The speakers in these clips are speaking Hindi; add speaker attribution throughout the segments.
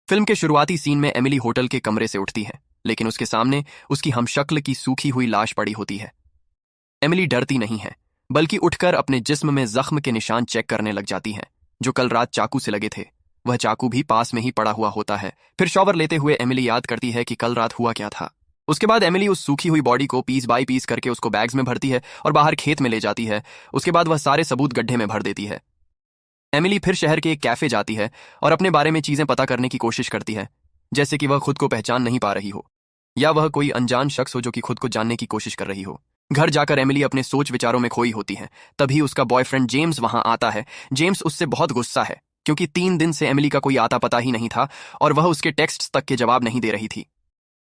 Speaker 1: फिल्म के शुरुआती सीन में एमिली होटल के कमरे से उठती है, लेकिन उसके सामने उसकी हमशक्ल की सूखी हुई लाश पड़ी होती है। एमिली डरती नहीं है, बल्कि उठकर अपने जिस्म में जख्म के निशान चेक करने लग जाती है, जो कल रात चाकू से लगे थे। वह चाकू भी पास में ही पड़ा हुआ होता है। फिर शॉवर लेते हुए एमिली याद करती है कि कल रात हुआ क्या था। उसके बाद एमिली उस सूखी हुई बॉडी को पीस बाय पीस करके उसको बैग्स में भरती है और बाहर खेत में ले जाती है। उसके बाद वह सारे सबूत गड्ढे में भर देती है। एमिली फिर शहर के एक कैफे जाती है और अपने बारे में चीजें पता करने की कोशिश करती है, जैसे कि वह खुद को पहचान नहीं पा रही हो या वह कोई अनजान शख्स हो जो कि खुद को जानने की कोशिश कर रही हो। घर जाकर एमिली अपने सोच विचारों में खोई होती है। तभी उसका बॉयफ्रेंड जेम्स वहां आता है। जेम्स उससे बहुत गुस्सा है, क्योंकि 3 दिन से एमिली का कोई आता पता ही नहीं था और वह उसके टेक्स्ट तक के जवाब नहीं दे रही थी।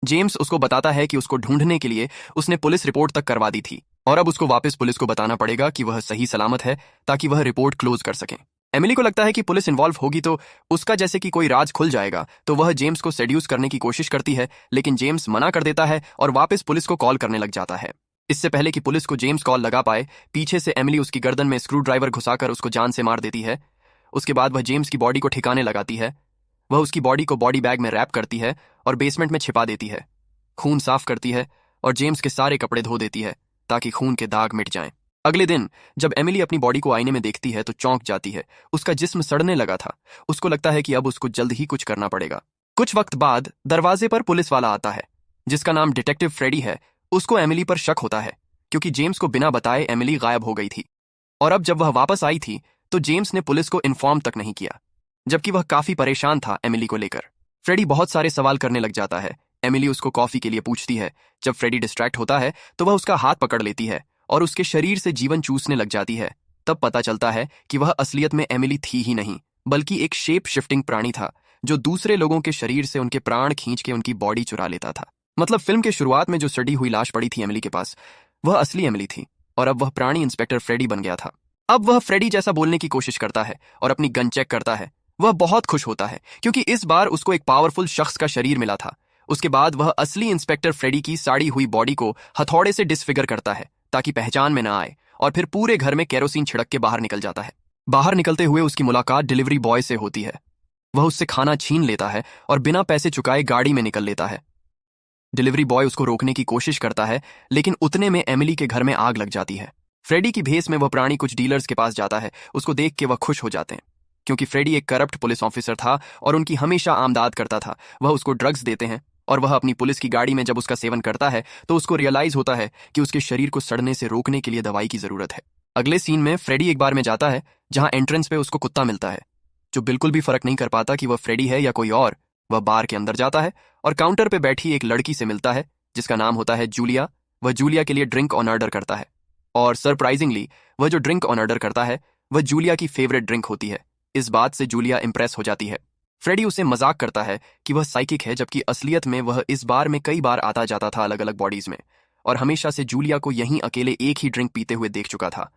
Speaker 1: जेम्स उसको बताता है कि उसको ढूंढने के लिए उसने पुलिस रिपोर्ट तक करवा दी थी और अब उसको वापस पुलिस को बताना पड़ेगा कि वह सही सलामत है, ताकि वह रिपोर्ट क्लोज कर सकें। एमिली को लगता है कि पुलिस इन्वॉल्व होगी तो उसका जैसे कि कोई राज खुल जाएगा, तो वह जेम्स को सेड्यूस करने की कोशिश करती है, लेकिन जेम्स मना कर देता है और वापस पुलिस को कॉल करने लग जाता है। इससे पहले कि पुलिस को जेम्स कॉल लगा पाए, पीछे से एमिली उसकी गर्दन में स्क्रू ड्राइवर घुसाकर उसको जान से मार देती है। उसके बाद वह जेम्स की बॉडी को ठिकाने लगाती है। वह उसकी बॉडी को बॉडी बैग में रैप करती है और बेसमेंट में छिपा देती है। खून साफ करती है और जेम्स के सारे कपड़े धो देती है, ताकि खून के दाग मिट जाएं। अगले दिन जब एमिली अपनी बॉडी को आईने में देखती है तो चौंक जाती है। उसका जिस्म सड़ने लगा था। उसको लगता है कि अब उसको जल्द ही कुछ करना पड़ेगा। कुछ वक्त बाद दरवाजे पर पुलिस वाला आता है, जिसका नाम डिटेक्टिव फ्रेडी है। उसको एमिली पर शक होता है, क्योंकि जेम्स को बिना बताए एमिली गायब हो गई थी और अब जब वह वापस आई थी तो जेम्स ने पुलिस को इन्फॉर्म तक नहीं किया, जबकि वह काफी परेशान था एमिली को लेकर। फ्रेडी बहुत सारे सवाल करने लग जाता है। एमिली उसको कॉफी के लिए पूछती है। जब फ्रेडी डिस्ट्रैक्ट होता है तो वह उसका हाथ पकड़ लेती है और उसके शरीर से जीवन चूसने लग जाती है। तब पता चलता है कि वह असलियत में एमिली थी ही नहीं, बल्कि एक शेप शिफ्टिंग प्राणी था, जो दूसरे लोगों के शरीर से उनके प्राण खींच के उनकी बॉडी चुरा लेता था। मतलब फिल्म के शुरुआत में जो सड़ी हुई लाश पड़ी थी एमिली के पास, वह असली एमिली थी और अब वह प्राणी इंस्पेक्टर फ्रेडी बन गया था। अब वह फ्रेडी जैसा बोलने की कोशिश करता है और अपनी गन चेक करता है। वह बहुत खुश होता है, क्योंकि इस बार उसको एक पावरफुल शख्स का शरीर मिला था। उसके बाद वह असली इंस्पेक्टर फ्रेडी की साड़ी हुई बॉडी को हथौड़े से डिसफिगर करता है, ताकि पहचान में ना आए, और फिर पूरे घर में केरोसिन छिड़क के बाहर निकल जाता है। बाहर निकलते हुए उसकी मुलाकात डिलीवरी बॉय से होती है। वह उससे खाना छीन लेता है और बिना पैसे चुकाए गाड़ी में निकल लेता है। डिलीवरी बॉय उसको रोकने की कोशिश करता है, लेकिन उतने में एमिली के घर में आग लग जाती है। फ्रेडी की भेस में वह प्राणी कुछ डीलर्स के पास जाता है। उसको देख के वह खुश हो जाते हैं, क्योंकि फ्रेडी एक करप्ट पुलिस ऑफिसर था और उनकी हमेशा आमदाद करता था। वह उसको ड्रग्स देते हैं और वह अपनी पुलिस की गाड़ी में जब उसका सेवन करता है तो उसको रियलाइज होता है कि उसके शरीर को सड़ने से रोकने के लिए दवाई की जरूरत है। अगले सीन में फ्रेडी एक बार में जाता है, जहां एंट्रेंस पे उसको कुत्ता मिलता है, जो बिल्कुल भी फर्क नहीं कर पाता कि वह फ्रेडी है या कोई और। वह बार के अंदर जाता है और काउंटर पे बैठी एक लड़की से मिलता है, जिसका नाम होता है जूलिया। वह जूलिया के लिए ड्रिंक ऑन ऑर्डर करता है और सरप्राइजिंगली वह जो ड्रिंक ऑन ऑर्डर करता है वह जूलिया की फेवरेट ड्रिंक होती है। इस बात से जूलिया इंप्रेस हो जाती है। फ्रेडी उसे मजाक करता है कि वह साइकिक है, जबकि असलियत में वह इस बार में कई बार आता जाता था अलग अलग बॉडीज में, और हमेशा से जूलिया को यहीं अकेले एक ही ड्रिंक पीते हुए देख चुका था।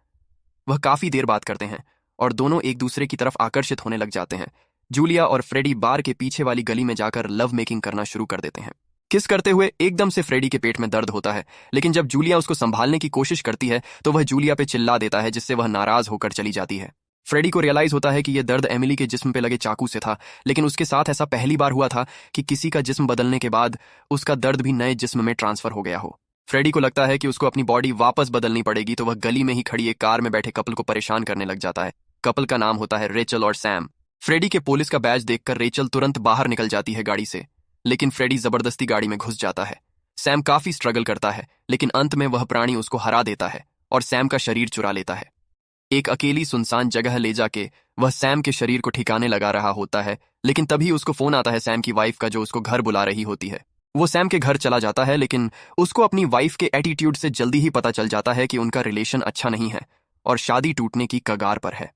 Speaker 1: वह काफी देर बात करते हैं और दोनों एक दूसरे की तरफ आकर्षित होने लग जाते हैं। जूलिया और फ्रेडी बार के पीछे वाली गली में जाकर लव मेकिंग करना शुरू कर देते हैं। किस करते हुए एकदम से फ्रेडी के पेट में दर्द होता है, लेकिन जब जूलिया उसको संभालने की कोशिश करती है तो वह जूलिया पे चिल्ला देता है, जिससे वह नाराज होकर चली जाती है। फ्रेडी को रियलाइज होता है कि यह दर्द एमिली के जिस्म पे लगे चाकू से था, लेकिन उसके साथ ऐसा पहली बार हुआ था कि किसी का जिस्म बदलने के बाद उसका दर्द भी नए जिस्म में ट्रांसफर हो गया हो। फ्रेडी को लगता है कि उसको अपनी बॉडी वापस बदलनी पड़ेगी, तो वह गली में ही खड़ी एक कार में बैठे कपल को परेशान करने लग जाता है। कपल का नाम होता है रेचल और सैम। फ्रेडी के पुलिस का बैज देखकर रेचल तुरंत बाहर निकल जाती है गाड़ी से, लेकिन फ्रेडी जबरदस्ती गाड़ी में घुस जाता है। सैम काफी स्ट्रगल करता है, लेकिन अंत में वह प्राणी उसको हरा देता है और सैम का शरीर चुरा लेता है। एक अकेली सुनसान जगह ले जाके वह सैम के शरीर को ठिकाने लगा रहा होता है, लेकिन तभी उसको फोन आता है सैम की वाइफ का, जो उसको घर बुला रही होती है। वो सैम के घर चला जाता है, लेकिन उसको अपनी वाइफ के एटीट्यूड से जल्दी ही पता चल जाता है कि उनका रिलेशन अच्छा नहीं है और शादी टूटने की कगार पर है।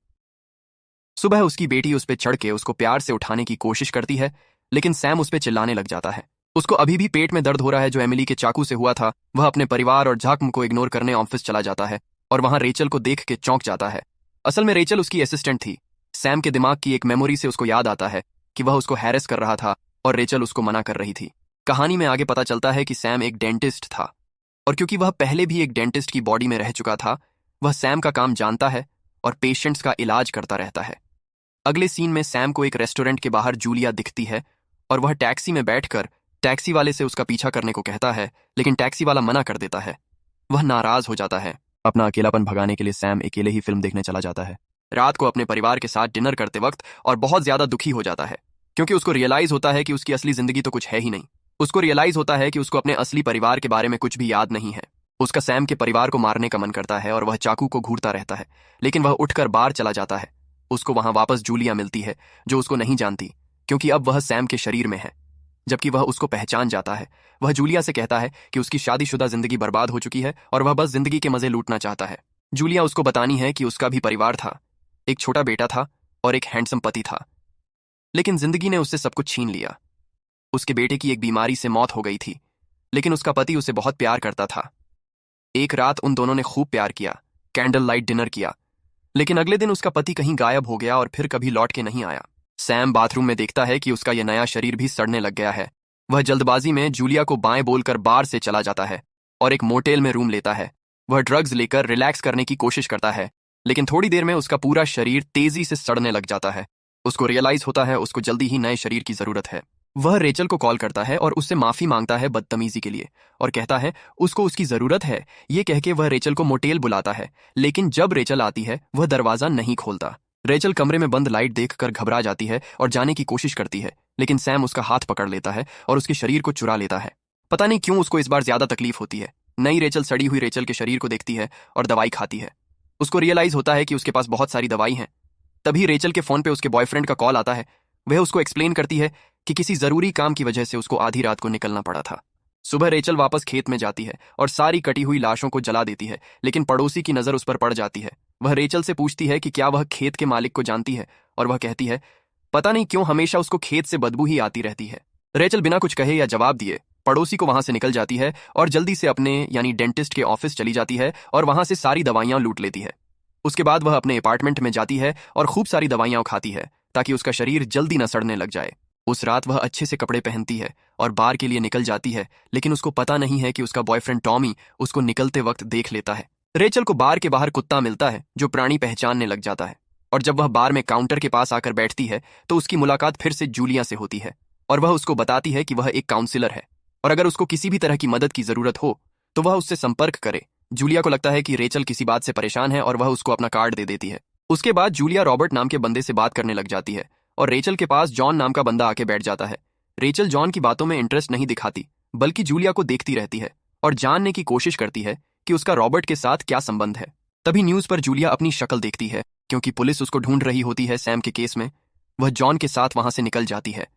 Speaker 1: सुबह उसकी बेटी उस पर चढ़ के उसको प्यार से उठाने की कोशिश करती है, लेकिन सैम उस पर चिल्लाने लग जाता है। उसको अभी भी पेट में दर्द हो रहा है जो एमिली के चाकू से हुआ था। वह अपने परिवार और जख्म को इग्नोर करने ऑफिस चला जाता है और वहां रेचल को देख के चौंक जाता है। असल में रेचल उसकी असिस्टेंट थी। सैम के दिमाग की एक मेमोरी से उसको याद आता है कि वह उसको हैरेस कर रहा था और रेचल उसको मना कर रही थी। कहानी में आगे पता चलता है कि सैम एक डेंटिस्ट था, और क्योंकि वह पहले भी एक डेंटिस्ट की बॉडी में रह चुका था, वह सैम का काम जानता है और पेशेंट्स का इलाज करता रहता है। अगले सीन में सैम को एक रेस्टोरेंट के बाहर जूलिया दिखती है और वह टैक्सी में बैठकर टैक्सी वाले से उसका पीछा करने को कहता है, लेकिन टैक्सी वाला मना कर देता है। वह नाराज हो जाता है। अपना अकेलापन भगाने के लिए सैम अकेले ही फिल्म देखने चला जाता है। रात को अपने परिवार के साथ डिनर करते वक्त और बहुत ज्यादा दुखी हो जाता है, क्योंकि उसको रियलाइज होता है कि उसकी असली जिंदगी तो कुछ है ही नहीं। उसको रियलाइज होता है कि उसको अपने असली परिवार के बारे में कुछ भी याद नहीं है। उसका सैम के परिवार को मारने का मन करता है और वह चाकू को घूरता रहता है, लेकिन वह उठकर बाहर चला जाता है। उसको वहां वापस जूलिया मिलती है, जो उसको नहीं जानती, क्योंकि अब वह सैम के शरीर में है। जबकि वह उसको पहचान जाता है। वह जूलिया से कहता है कि उसकी शादीशुदा जिंदगी बर्बाद हो चुकी है और वह बस जिंदगी के मजे लूटना चाहता है। जूलिया उसको बतानी है कि उसका भी परिवार था, एक छोटा बेटा था और एक हैंडसम पति था, लेकिन जिंदगी ने उससे सब कुछ छीन लिया। उसके बेटे की एक बीमारी से मौत हो गई थी, लेकिन उसका पति उसे बहुत प्यार करता था। एक रात उन दोनों ने खूब प्यार किया, कैंडल लाइट डिनर किया, लेकिन अगले दिन उसका पति कहीं गायब हो गया और फिर कभी लौट के नहीं आया। सैम बाथरूम में देखता है कि उसका यह नया शरीर भी सड़ने लग गया है। वह जल्दबाजी में जूलिया को बाएं बोलकर बार से चला जाता है और एक मोटेल में रूम लेता है। वह ड्रग्स लेकर रिलैक्स करने की कोशिश करता है, लेकिन थोड़ी देर में उसका पूरा शरीर तेजी से सड़ने लग जाता है। उसको रियलाइज होता है उसको जल्दी ही नए शरीर की जरूरत है। वह रेचल को कॉल करता है और उससे माफी मांगता है बदतमीजी के लिए, और कहता है उसको उसकी जरूरत है। ये कह के वह रेचल को मोटेल बुलाता है, लेकिन जब रेचल आती है वह दरवाजा नहीं खोलता। रेचल कमरे में बंद लाइट देखकर घबरा जाती है और जाने की कोशिश करती है, लेकिन सैम उसका हाथ पकड़ लेता है और उसके शरीर को चुरा लेता है। पता नहीं क्यों उसको इस बार ज्यादा तकलीफ होती है। नई रेचल सड़ी हुई रेचल के शरीर को देखती है और दवाई खाती है। उसको रियलाइज होता है कि उसके पास बहुत सारी दवाई हैं। तभी रेचल के फोन पे उसके बॉयफ्रेंड का कॉल आता है। वह उसको एक्सप्लेन करती है कि किसी जरूरी काम की वजह से उसको आधी रात को निकलना पड़ा था। सुबह रेचल वापस खेत में जाती है और सारी कटी हुई लाशों को जला देती है, लेकिन पड़ोसी की नजर उस पर पड़ जाती है। वह रेचल से पूछती है कि क्या वह खेत के मालिक को जानती है, और वह कहती है पता नहीं क्यों हमेशा उसको खेत से बदबू ही आती रहती है। रेचल बिना कुछ कहे या जवाब दिए पड़ोसी को वहां से निकल जाती है और जल्दी से अपने यानी डेंटिस्ट के ऑफिस चली जाती है और वहां से सारी दवाइयां लूट लेती है। उसके बाद वह अपने अपार्टमेंट में जाती है और खूब सारी दवाइयां खाती है ताकि उसका शरीर जल्दी न सड़ने लग जाए। उस रात वह अच्छे से कपड़े पहनती है और बार के लिए निकल जाती है, लेकिन उसको पता नहीं है कि उसका बॉयफ्रेंड टॉमी उसको निकलते वक्त देख लेता है। रेचल को बार के बाहर कुत्ता मिलता है जो प्राणी पहचानने लग जाता है, और जब वह बार में काउंटर के पास आकर बैठती है तो उसकी मुलाकात फिर से जूलिया से होती है, और वह उसको बताती है कि वह एक काउंसलर है और अगर उसको किसी भी तरह की मदद की जरूरत हो तो वह उससे संपर्क करे। जूलिया को लगता है कि रेचल किसी बात से परेशान है और वह उसको अपना कार्ड दे देती है। उसके बाद जूलिया रॉबर्ट नाम के बंदे से बात करने लग जाती है और रेचल के पास जॉन नाम का बंदा आके बैठ जाता है। रेचल जॉन की बातों में इंटरेस्ट नहीं दिखाती, बल्कि जूलिया को देखती रहती है और जानने की कोशिश करती है कि उसका रॉबर्ट के साथ क्या संबंध है। तभी न्यूज पर जूलिया अपनी शक्ल देखती है, क्योंकि पुलिस उसको ढूंढ रही होती है सैम के केस में। वह जॉन के साथ वहां से निकल जाती है।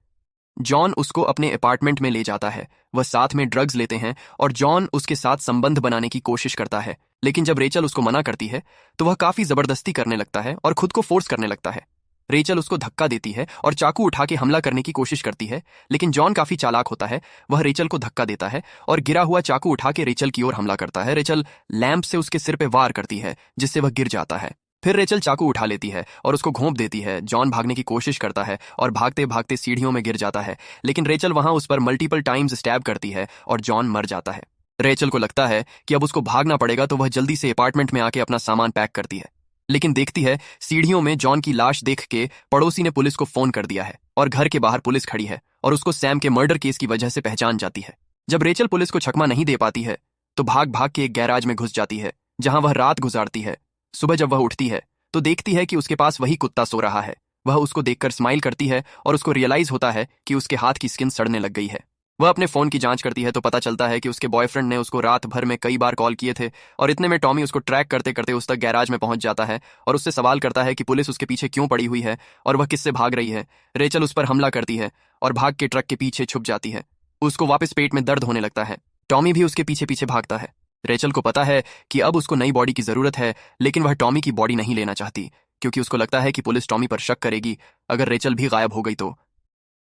Speaker 1: जॉन उसको अपने अपार्टमेंट में ले जाता है। वह साथ में ड्रग्स लेते हैं और जॉन उसके साथ संबंध बनाने की कोशिश करता है, लेकिन जब रेचल उसको मना करती है तो वह काफी जबरदस्ती करने लगता है और खुद को फोर्स करने लगता है। रेचल उसको धक्का देती है और चाकू उठा के हमला करने की कोशिश करती है, लेकिन जॉन काफी चालाक होता है। वह रेचल को धक्का देता है और गिरा हुआ चाकू उठा के रेचल की ओर हमला करता है। रेचल लैंप से उसके सिर पे वार करती है, जिससे वह गिर जाता है। फिर रेचल चाकू उठा लेती है और उसको घोंप देती है। जॉन भागने की कोशिश करता है और भागते भागते सीढ़ियों में गिर जाता है, लेकिन रेचल वहां उस पर मल्टीपल टाइम्स स्टैब करती है और जॉन मर जाता है। रेचल को लगता है कि अब उसको भागना पड़ेगा, तो वह जल्दी से अपार्टमेंट में आके अपना सामान पैक करती है, लेकिन देखती है सीढ़ियों में जॉन की लाश देख के पड़ोसी ने पुलिस को फोन कर दिया है और घर के बाहर पुलिस खड़ी है और उसको सैम के मर्डर केस की वजह से पहचान जाती है। जब रेचल पुलिस को छकमा नहीं दे पाती है तो भाग भाग के एक गैराज में घुस जाती है, जहां वह रात गुजारती है। सुबह जब वह उठती है तो देखती है कि उसके पास वही कुत्ता सो रहा है। वह उसको देखकर स्माइल करती है और उसको रियलाइज होता है कि उसके हाथ की स्किन सड़ने लग गई है। वह अपने फोन की जांच करती है तो पता चलता है कि उसके बॉयफ्रेंड ने उसको रात भर में कई बार कॉल किए थे, और इतने में टॉमी उसको ट्रैक करते करते उस तक गैराज में पहुंच जाता है और उससे सवाल करता है कि पुलिस उसके पीछे क्यों पड़ी हुई है और वह किससे भाग रही है। रेचल उस पर हमला करती है और भाग के ट्रक के पीछे छुप जाती है। उसको वापस पेट में दर्द होने लगता है। टॉमी भी उसके पीछे पीछे भागता है। रेचल को पता है कि अब उसको नई बॉडी की जरूरत है, लेकिन वह टॉमी की बॉडी नहीं लेना चाहती, क्योंकि उसको लगता है कि पुलिस टॉमी पर शक करेगी अगर रेचल भी गायब हो गई तो।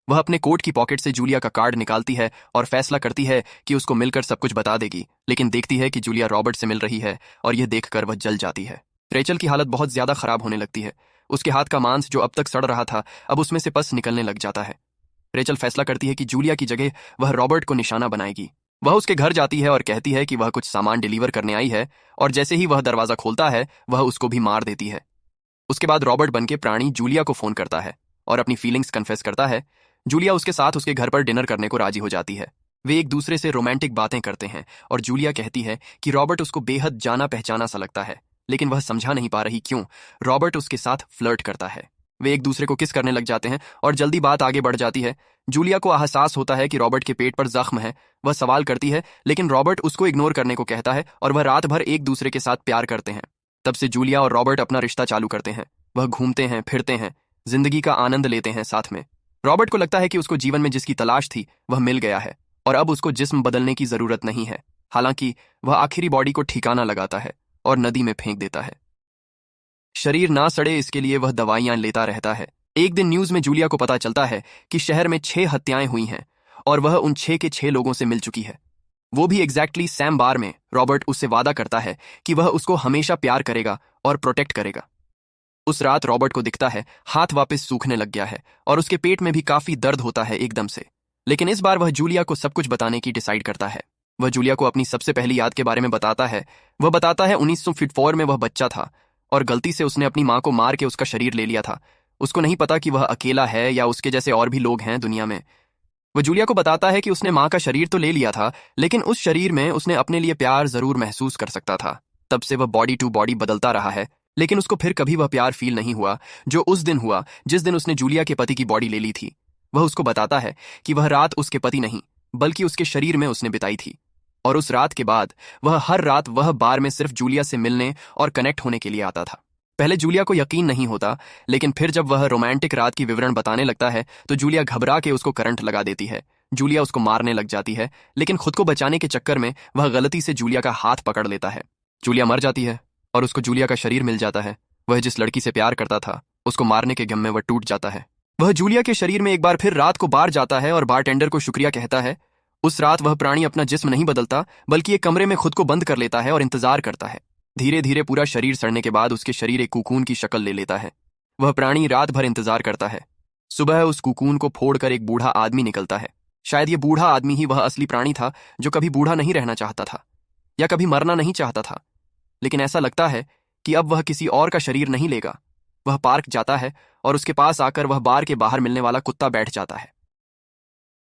Speaker 1: वह अपने कोट की पॉकेट से जूलिया का कार्ड निकालती है और फैसला करती है कि उसको मिलकर सब कुछ बता देगी, लेकिन देखती है कि जूलिया रॉबर्ट से मिल रही है और यह देखकर वह जल जाती है। रेचल की हालत बहुत ज्यादा खराब होने लगती है। उसके हाथ का मांस जो अब तक सड़ रहा था, अब उसमें से पस निकलने लग जाता है। रेचल फैसला करती है कि जूलिया की जगह वह रॉबर्ट को निशाना बनाएगी। वह उसके घर जाती है और कहती है कि वह कुछ सामान डिलीवर करने आई है, और जैसे ही वह दरवाजा खोलता है वह उसको भी मार देती है। उसके बाद रॉबर्ट बनके प्राणी जूलिया को फोन करता है और अपनी फीलिंग्स कन्फेस करता है। जूलिया उसके साथ उसके घर पर डिनर करने को राजी हो जाती है। वे एक दूसरे से रोमांटिक बातें करते हैं और जूलिया कहती है कि रॉबर्ट उसको बेहद जाना पहचाना सा लगता है, लेकिन वह समझा नहीं पा रही क्यों रॉबर्ट उसके साथ फ्लर्ट करता है। वे एक दूसरे को किस करने लग जाते हैं और जल्दी बात आगे बढ़ जाती है। जूलिया को एहसास होता है कि रॉबर्ट के पेट पर जख्म है। वह सवाल करती है, लेकिन रॉबर्ट उसको इग्नोर करने को कहता है और वह रात भर एक दूसरे के साथ प्यार करते हैं। तब से जूलिया और रॉबर्ट अपना रिश्ता चालू करते हैं। वह घूमते हैं, फिरते हैं, जिंदगी का आनंद लेते हैं साथ में। रॉबर्ट को लगता है कि उसको जीवन में जिसकी तलाश थी वह मिल गया है और अब उसको जिस्म बदलने की जरूरत नहीं है। हालांकि वह आखिरी बॉडी को ठिकाना लगाता है और नदी में फेंक देता है। शरीर ना सड़े इसके लिए वह दवाइयां लेता रहता है। एक दिन न्यूज में जूलिया को पता चलता है कि शहर में 6 हत्याएं हुई हैं और वह उन 6 के 6 लोगों से मिल चुकी है। वो भी एग्जैक्टली सैम बार में। रॉबर्ट उससे वादा करता है कि वह उसको हमेशा प्यार करेगा और प्रोटेक्ट करेगा। उस रात रॉबर्ट को दिखता है हाथ वापस सूखने लग गया है और उसके पेट में भी काफी दर्द होता है एकदम से। लेकिन इस बार वह जूलिया को सब कुछ बताने की डिसाइड करता है। वह जूलिया को अपनी सबसे पहली याद के बारे में बताता है। वह बताता है 1954 में वह बच्चा था और गलती से उसने अपनी माँ को मार के उसका शरीर ले लिया था। उसको नहीं पता कि वह अकेला है या उसके जैसे और भी लोग हैं दुनिया में। वह जूलिया को बताता है कि उसने माँ का शरीर तो ले लिया था, लेकिन उस शरीर में उसने अपने लिए प्यार जरूर महसूस कर सकता था। तब से वह बॉडी टू बॉडी बदलता रहा है, लेकिन उसको फिर कभी वह प्यार फील नहीं हुआ जो उस दिन हुआ जिस दिन उसने जूलिया के पति की बॉडी ले ली थी। वह उसको बताता है कि वह रात उसके पति नहीं बल्कि उसके शरीर में उसने बिताई थी और उस रात के बाद वह हर रात वह बार में सिर्फ जूलिया से मिलने और कनेक्ट होने के लिए आता था। पहले जूलिया को यकीन नहीं होता, लेकिन फिर जब वह रोमांटिक रात की विवरण बताने लगता है तो जूलिया घबरा के उसको करंट लगा देती है। जूलिया उसको मारने लग जाती है, लेकिन खुद को बचाने के चक्कर में वह गलती से जूलिया का हाथ पकड़ लेता है। जूलिया मर जाती है और उसको जूलिया का शरीर मिल जाता है। वह जिस लड़की से प्यार करता था उसको मारने के गम में वह टूट जाता है। वह जूलिया के शरीर में एक बार फिर रात को बार जाता है और बारटेंडर को शुक्रिया कहता है। उस रात वह प्राणी अपना जिस्म नहीं बदलता बल्कि एक कमरे में खुद को बंद कर लेता है और इंतजार करता है। धीरे धीरे पूरा शरीर सड़ने के बाद उसके शरीर एक कुकून की शक्ल ले लेता है। वह प्राणी रात भर इंतजार करता है। सुबह उस कुकून को फोड़कर एक बूढ़ा आदमी निकलता है। शायद ये बूढ़ा आदमी ही वह असली प्राणी था जो कभी बूढ़ा नहीं रहना चाहता था या कभी मरना नहीं चाहता था। लेकिन ऐसा लगता है कि अब वह किसी और का शरीर नहीं लेगा। वह पार्क जाता है और उसके पास आकर वह बार के बाहर मिलने वाला कुत्ता बैठ जाता है।